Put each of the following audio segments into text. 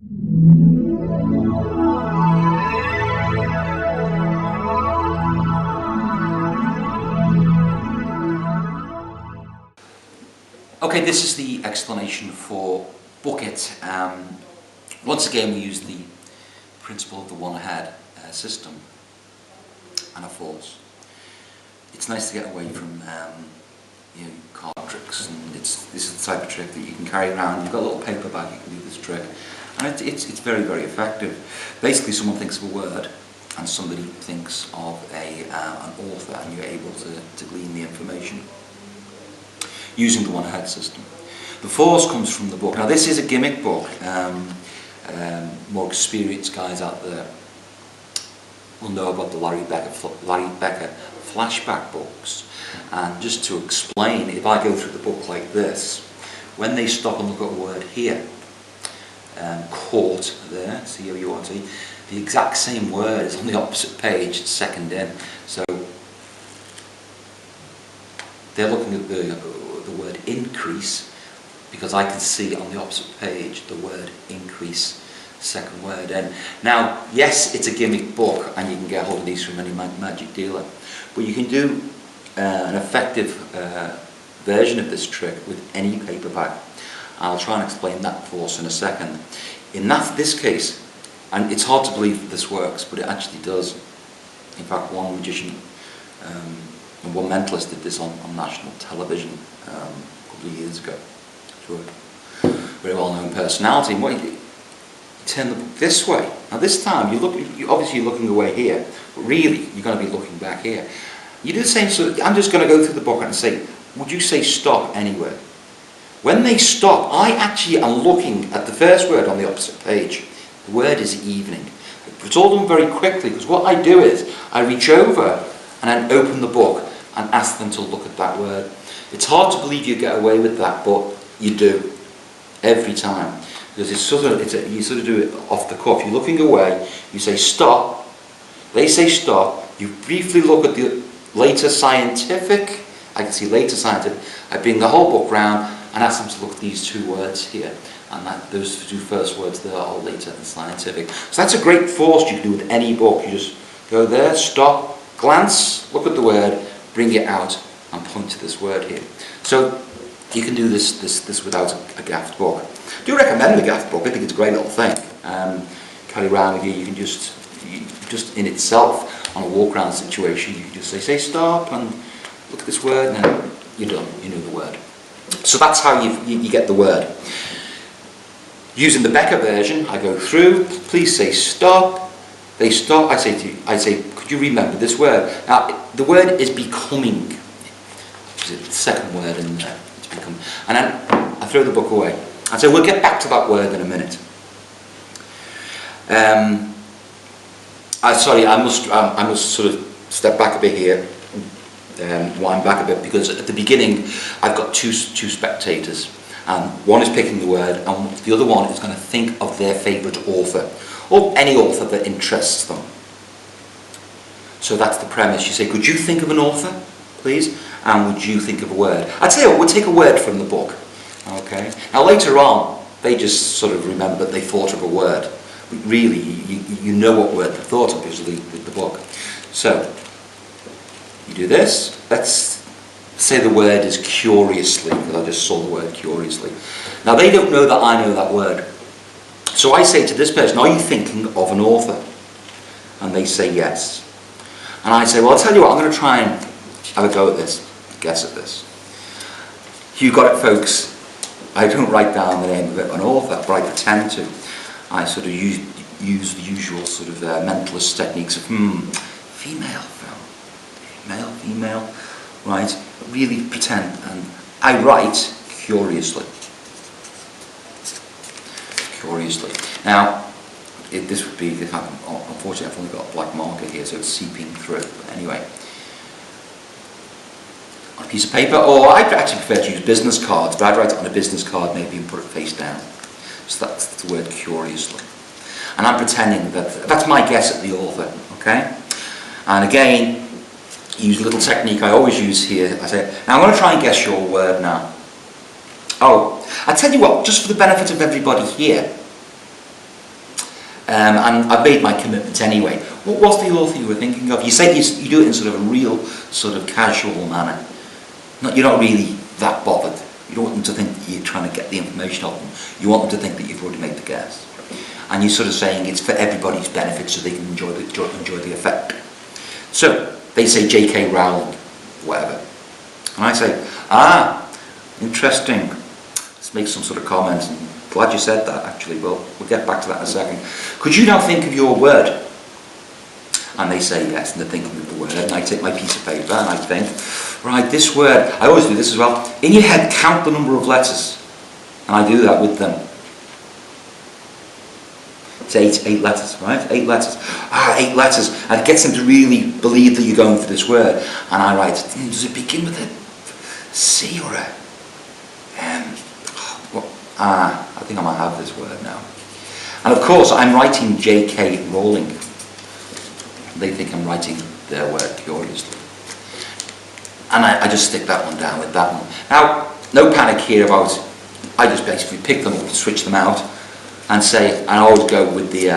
Okay, this is the explanation for bucket. Once again, we use the principle of the one-head system and a force. It's nice to get away from card tricks, and this is the type of trick that you can carry around. You've got a little paper bag, you can do this trick, and it's very, very effective. Basically, someone thinks of a word, and somebody thinks of an author, and you're able to glean the information using the one-head system. The force comes from the book. Now, this is a gimmick book. More experienced guys out there will know about the Larry Becker flashback books. And just to explain, if I go through the book like this, when they stop and look at a word here, court there, C-O-U-R-T, the exact same word is on the opposite page, second in. So they're looking at the word increase, because I can see on the opposite page the word increase, second word in. Now, yes, it's a gimmick book, and you can get hold of these from any magic dealer, but you can do an effective version of this trick with any paperback. I'll try and explain that force in a second. In this case, and it's hard to believe that this works, but it actually does. In fact, one magician and one mentalist did this on national television a couple of years ago. To a very well-known personality. And what you turn the book this way. Now this time, obviously you're looking away here, but really you're going to be looking back here. You do the same sort of, I'm just going to go through the book and say, would you say stop anywhere? When they stop, I actually am looking at the first word on the opposite page. The word is evening. It's all done very quickly, because what I do is I reach over and then open the book and ask them to look at that word. It's hard to believe you get away with that, but you do every time, because you sort of do it off the cuff. You're looking away, you say stop, they say stop, you briefly look at the later scientific, I can see later scientific, I bring the whole book round and ask them to look at these two words here, and those two first words there are later and scientific. So that's a great force you can do with any book. You just go there, stop, glance, look at the word, bring it out and point to this word here. So you can do this without a gaffed book. I do recommend the gaffed book. I think it's a great little thing. Carry around with you. You can just in itself, on a walk around situation, you can just say stop and look at this word, and then you're done. You know the word. So that's how you get the word. Using the Becker version, I go through. Please say stop. They stop. I say, could you remember this word? Now the word is becoming. Is it the second word in there? And then I throw the book away. And so we'll get back to that word in a minute. I must sort of step back a bit here, wind back a bit, because at the beginning I've got two spectators. One is picking the word, and the other one is going to think of their favourite author, or any author that interests them. So that's the premise. You say, could you think of an author, please? And would you think of a word? I'd say we'll take a word from the book. Okay. Now later on, they just sort of remember they thought of a word. But really, you know what word they thought of, usually with the book. So you do this. Let's say the word is curiously, because I just saw the word curiously. Now they don't know that I know that word. So I say to this person, are you thinking of an author? And they say yes. And I say, well, I'll tell you what, I'm going to try and have a go at this, guess at this. You got it, folks. I don't write down the name of an author, but I pretend to. I sort of use the usual sort of mentalist techniques of female, right? Really pretend, and I write curiously. Now, this would be, unfortunately I've only got a black marker here, so it's seeping through. But anyway, on a piece of paper, or I actually prefer to use business cards, but I'd write it on a business card maybe and put it face down. So that's the word curiously. And I'm pretending that's my guess at the author, okay? And again, use a little technique I always use here. I say, now I'm going to try and guess your word now. Oh, I tell you what, just for the benefit of everybody here, and I've made my commitment anyway. What was the author you were thinking of? You say you do it in sort of a real, sort of casual manner. You're not really that bothered. You don't want them to think that you're trying to get the information off them. You want them to think that you've already made the guess. And you're sort of saying it's for everybody's benefit so they can enjoy the effect. So, they say J.K. Rowling, whatever. And I say, interesting. Let's make some sort of comments. And glad you said that, actually. We'll get back to that in a second. Could you now think of your word? And they say yes, and they're thinking of the word. And I take my piece of paper and I think, right, this word, I always do this as well. In your head, count the number of letters. And I do that with them. It's eight letters, right? 8 letters. 8 letters. And it gets them to really believe that you're going for this word. And I write, does it begin with a C or a M? I think I might have this word now. And of course, I'm writing J.K. Rowling. They think I'm writing their word curiously. And I just stick that one down with that one. Now, no panic here about, I just basically pick them up and switch them out and say, and I always go with the,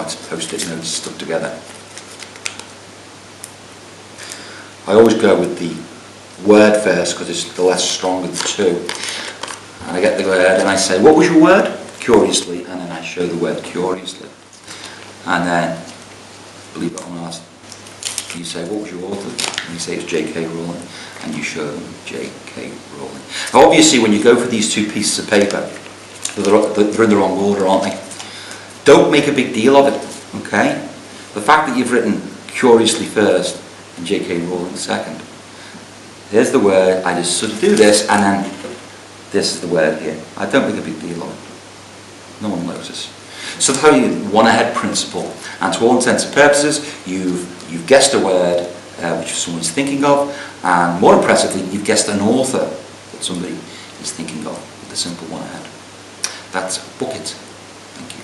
it's post-it notes stuck together. I always go with the word first because it's the less strong of the two. And I get the word and I say, what was your word? Curiously. And then I show the word curiously. And then, believe it or not, you say, what was your author? And you say it's J.K. Rowling. And you show them J.K. Rowling. Now obviously when you go for these 2 pieces of paper, they're in the wrong order, aren't they? Don't make a big deal of it, okay? The fact that you've written curiously first and J.K. Rowling second. Here's the word, I just sort of do this, and then this is the word here. I don't make a big deal of it. No one notices. So that's how you one-ahead principle. And to all intents and purposes, you've guessed a word which someone's thinking of, and more impressively, you've guessed an author that somebody is thinking of with a simple one-ahead. That's book it. Thank you.